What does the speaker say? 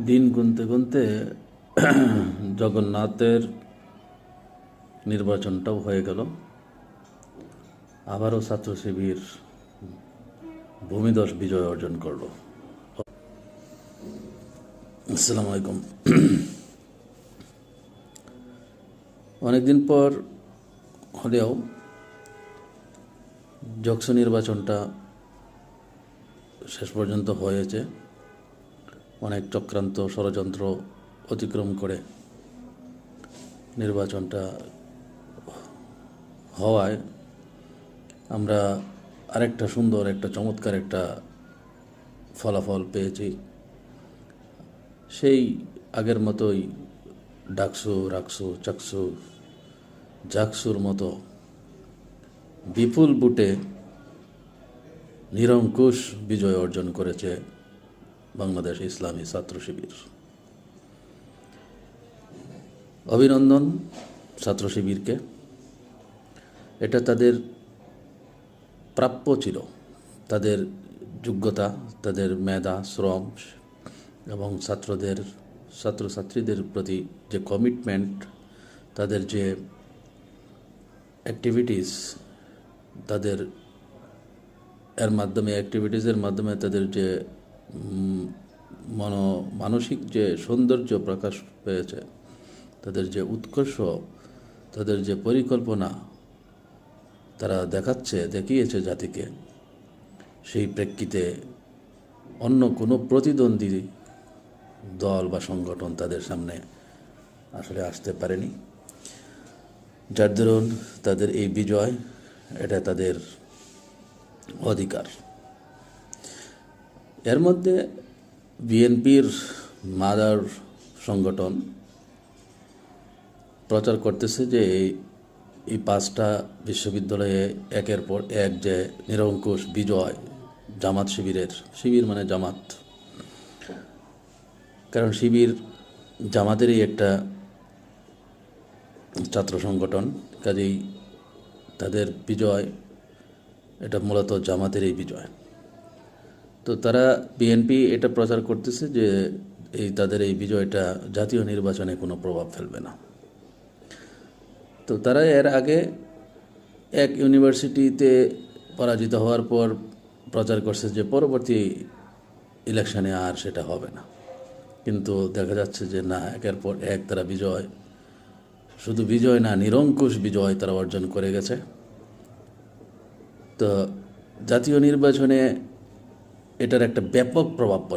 দিন গুনতে গুনতে জগন্নাথের নির্বাচনটাও হয়ে গেল। আবারও ছাত্র শিবির ভূমিধস বিজয় অর্জন করল। আসসালামু আলাইকুম। অনেকদিন পর হলেও জকসু নির্বাচনটা শেষ পর্যন্ত হয়েছে। অনেক চক্রান্ত ষড়যন্ত্র অতিক্রম করে নির্বাচনটা হওয়ায় আমরা আরেকটা সুন্দর একটা চমৎকার একটা ফলাফল পেয়েছি। সেই আগের মতোই ডাকসু, রাকসু, চাকসু, জাকসুর মতো বিপুল বুটে নিরঙ্কুশ বিজয় অর্জন করেছে বাংলাদেশ ইসলামী ছাত্র শিবির। অভিনন্দন ছাত্র শিবিরকে। এটা তাদের প্রাপ্য ছিল। তাদের যোগ্যতা, তাদের মেধা, শ্রম এবং ছাত্রছাত্রীদের প্রতি যে কমিটমেন্ট, তাদের যে অ্যাক্টিভিটিস, তাদের অ্যাক্টিভিটিসের মাধ্যমে তাদের যে মানসিক যে সৌন্দর্য প্রকাশ পেয়েছে, তাদের যে উৎকর্ষ, তাদের যে পরিকল্পনা তারা দেখিয়েছে জাতিকে, সেই প্রেক্ষিতে অন্য কোনো প্রতিদ্বন্দ্বী দল বা সংগঠন তাদের সামনে আসলে আসতে পারেনি। যার দরুন তাদের এই বিজয়, এটা তাদের অধিকার। এর মধ্যে বিএনপির মাদার সংগঠন প্রচার করতেছে যে এই 5টা বিশ্ববিদ্যালয়ে একের পর এক যে নিরঙ্কুশ বিজয় জামাত শিবিরের, শিবির মানে জামাত, কারণ শিবির জামাতেরই একটা ছাত্র সংগঠন, কাজেই তাদের বিজয় এটা মূলত জামাতেরই বিজয়। তো তারা বিএনপি এটা প্রচার করতেছে যে তাদের এই বিজয়টা জাতীয় নির্বাচনে কোনো প্রভাব ফেলবে না। তো তারা এর আগে এক ইউনিভার্সিটিতে পরাজিত হওয়ার পর প্রচার করছে যে পরবর্তী ইলেকশনে আর সেটা হবে না। কিন্তু দেখা যাচ্ছে যে না, একের পর এক তারা শুধু বিজয় না, নিরঙ্কুশ বিজয় তারা অর্জন করে গেছে। তো জাতীয় নির্বাচনে এটার একটা ব্যাপক প্রভাব পড়ে।